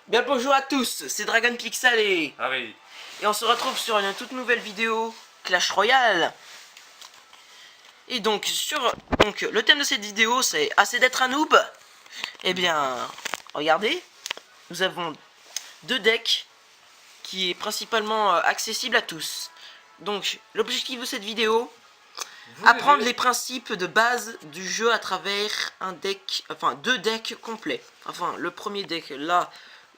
Bien le bonjour à tous, c'est Dragon Pixel et on se retrouve sur une toute nouvelle vidéo Clash Royale. Et donc le thème de cette vidéo c'est assez d'être un noob. Eh bien, regardez, nous avons deux decks qui est principalement accessible à tous. Donc l'objectif de cette vidéo, apprendre les principes de base du jeu à travers un deck, enfin deux decks complets. Enfin le premier deck là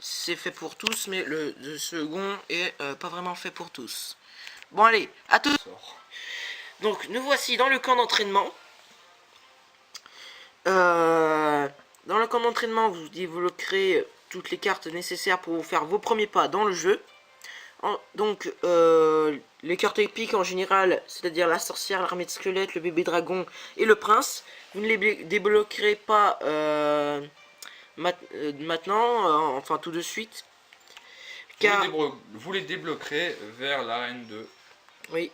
c'est fait pour tous, mais le second est pas vraiment fait pour tous. Bon allez, à tous. Donc nous voici dans le camp d'entraînement. Dans le camp d'entraînement, vous débloquerez toutes les cartes nécessaires pour vous faire vos premiers pas dans le jeu. Donc les cartes épiques en général, c'est-à-dire la sorcière, l'armée de squelette, le bébé dragon et le prince, vous ne les débloquerez pas maintenant, enfin tout de suite. Car vous les débloquerez vers l'arène 2. Oui,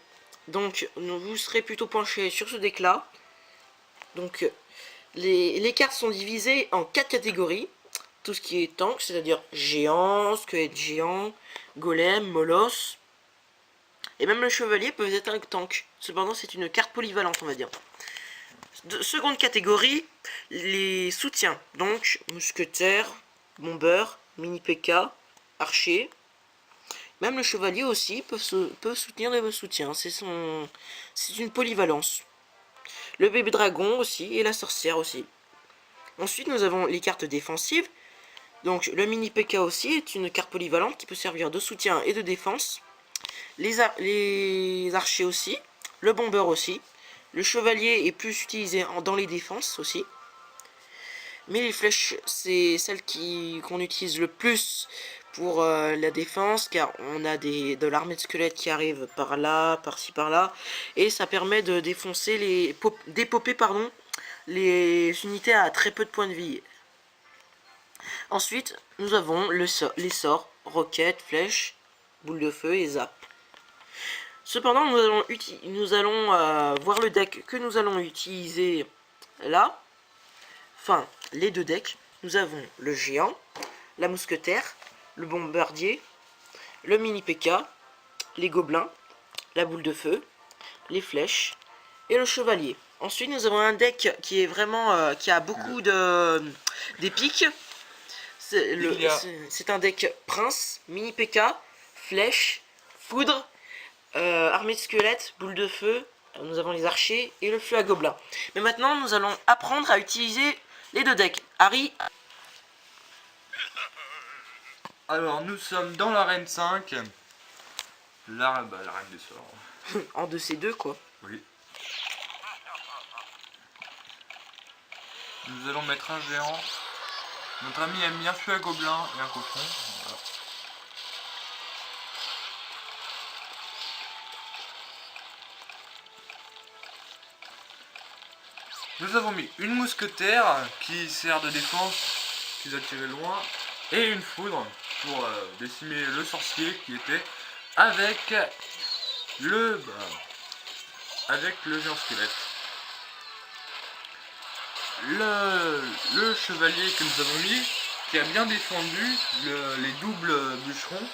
donc vous serez plutôt penché sur ce deck là. Donc les cartes sont divisées en 4 catégories. Tout ce qui est tank, c'est-à-dire géant, squelette géant, golem, molosse. Et même le chevalier peut être un tank. Cependant, c'est une carte polyvalente, on va dire. Seconde catégorie, les soutiens. Donc, mousquetaire, bombeur, mini PK, archer. Même le chevalier aussi peut soutenir les soutiens. C'est une polyvalence. Le bébé dragon aussi et la sorcière aussi. Ensuite, nous avons les cartes défensives. Donc, le mini PK aussi est une carte polyvalente qui peut servir de soutien et de défense. Les archers aussi. Le bombeur aussi. Le chevalier est plus utilisé dans les défenses aussi. Mais les flèches, c'est celle qu'on utilise le plus pour la défense, car on a de l'armée de squelettes qui arrive par là, par-ci, par-là, et ça permet de défoncer d'époper les unités à très peu de points de vie. Ensuite, nous avons les sorts, roquettes, flèches, boules de feu et zap. Cependant, nous allons voir le deck que nous allons utiliser là. Enfin, les deux decks. Nous avons le géant, la mousquetaire, le bombardier, le mini PK, les gobelins, la boule de feu, les flèches et le chevalier. Ensuite, nous avons un deck qui est vraiment qui a beaucoup d'épiques. C'est un deck prince, mini PK, flèche, foudre, armée de squelettes, boule de feu. Nous avons les archers et le feu à gobelins. Mais maintenant, nous allons apprendre à utiliser les deux decks. Harry. Alors, nous sommes dans l'arène 5. L'arène des sorts. En 2C2 quoi. Oui. Nous allons mettre un géant. Notre ami aime bien feu à gobelins et un cochon. Voilà. Nous avons mis une mousquetaire qui sert de défense, qui doit tirer loin, et une foudre pour décimer le sorcier qui était avec le géant squelette. Le chevalier que nous avons mis, qui a bien défendu les doubles bûcherons.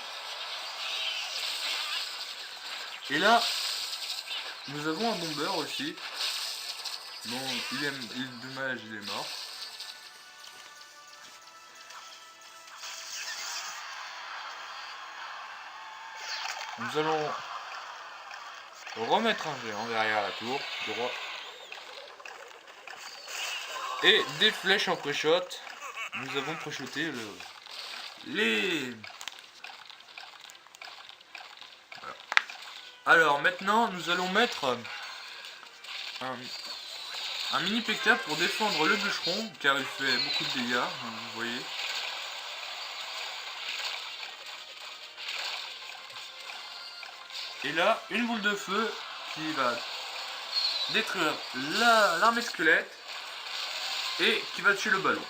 Et là, nous avons un bombeur aussi. Bon, dommage, il est mort. Nous allons remettre un géant derrière la tour du roi. Et des flèches en pré-shot. Nous avons pré-shoté les... Voilà. Alors maintenant, nous allons mettre un mini PK pour défendre le bûcheron, car il fait beaucoup de dégâts, vous voyez. Et là, une boule de feu qui va détruire l'armée squelette et qui va tuer le ballon.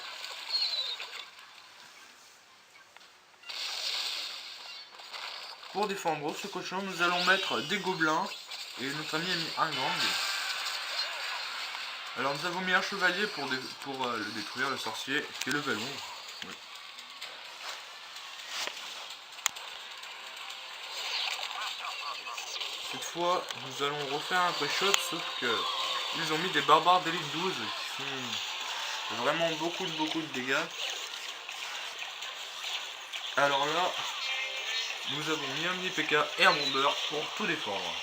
pour défendre ce cochon, nous allons mettre des gobelins. Et notre ami a mis un gang. Alors nous avons mis un chevalier pour le détruire, le sorcier, qui est level 11. Oui. Cette fois, nous allons refaire un pré-shot, sauf que ils ont mis des barbares d'élite 12 qui font vraiment beaucoup de dégâts. Alors là, nous avons mis un mini PK et un bombeur pour tout défendre.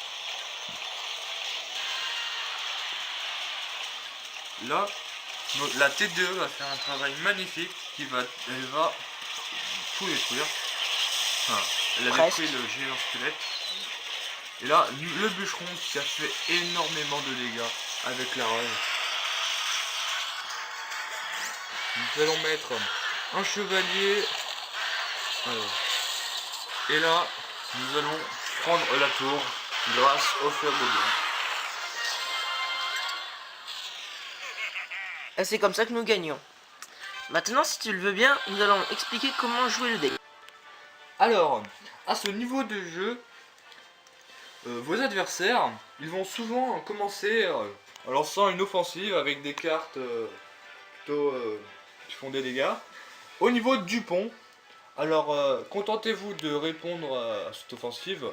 Là, la TDE va faire un travail magnifique elle va tout détruire. Enfin, elle a détruit le géant squelette. Et là, le bûcheron qui a fait énormément de dégâts avec la run. Nous allons mettre un chevalier. Et là, nous allons prendre la tour grâce au feu gobelin. Et c'est comme ça que nous gagnons. Maintenant, si tu le veux bien, nous allons expliquer comment jouer le deck. Alors, à ce niveau de jeu, vos adversaires, ils vont souvent commencer en lançant une offensive avec des cartes plutôt qui font des dégâts. Au niveau du pont, alors contentez-vous de répondre à cette offensive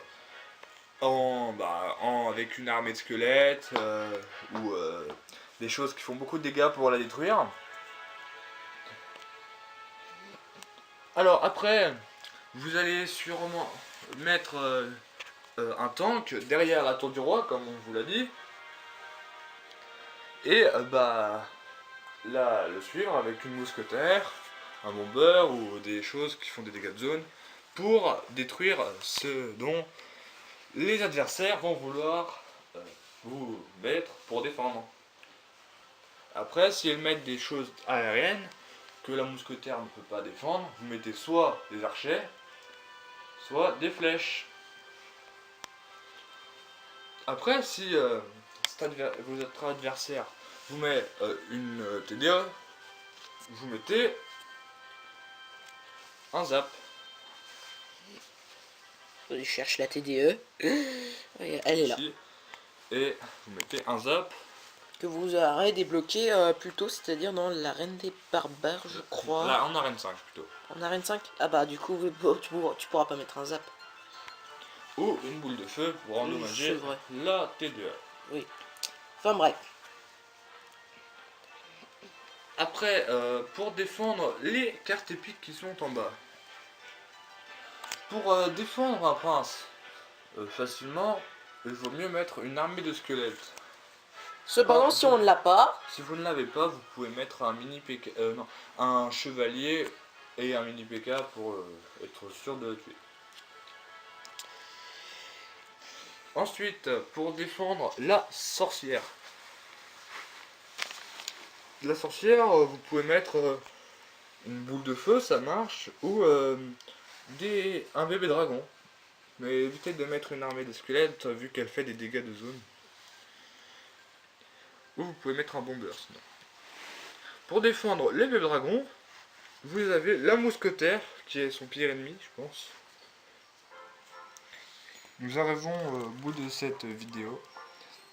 avec une armée de squelettes ou des choses qui font beaucoup de dégâts pour la détruire. Alors après, vous allez sûrement mettre un tank derrière la tour du roi, comme on vous l'a dit. Et là, le suivre avec une mousquetaire, un bombeur ou des choses qui font des dégâts de zone pour détruire ce dont les adversaires vont vouloir vous mettre pour défendre. Après, si elles mettent des choses aériennes que la mousquetaire ne peut pas défendre, vous mettez soit des archers, soit des flèches. Après, si votre adversaire vous met une TDA, vous mettez un zap. Je cherche la TDE. Elle est là. Ici. Et vous mettez un zap. Que vous aurez débloqué plus tôt, c'est-à-dire dans l'arène des barbares, je crois. Là, en arène 5 plutôt. En arène 5? Ah bah du coup, tu pourras pas mettre un zap. Ou une boule de feu pour endommager la TDA. Oui. Enfin bref. Après, pour défendre les cartes épiques qui sont en bas. Pour défendre un prince facilement, il vaut mieux mettre une armée de squelettes. Cependant, si on ne l'a pas... Si vous ne l'avez pas, vous pouvez mettre un mini PK, un chevalier et un mini PK pour être sûr de le tuer. Ensuite, pour défendre la sorcière. La sorcière, vous pouvez mettre une boule de feu, ça marche, ou un bébé dragon. Mais évitez de mettre une armée de squelettes vu qu'elle fait des dégâts de zone. Ou vous pouvez mettre un bombeur sinon. Pour défendre les bébés dragons, vous avez la mousquetaire qui est son pire ennemi, je pense. Nous arrivons au bout de cette vidéo.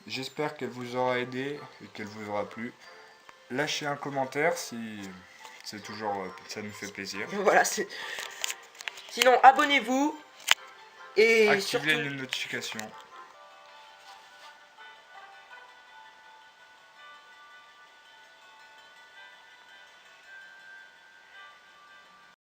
J'espère qu'elle vous aura aidé et qu'elle vous aura plu. Lâchez un commentaire si c'est toujours ça nous fait plaisir. Voilà, sinon abonnez-vous et activez surtout les notifications.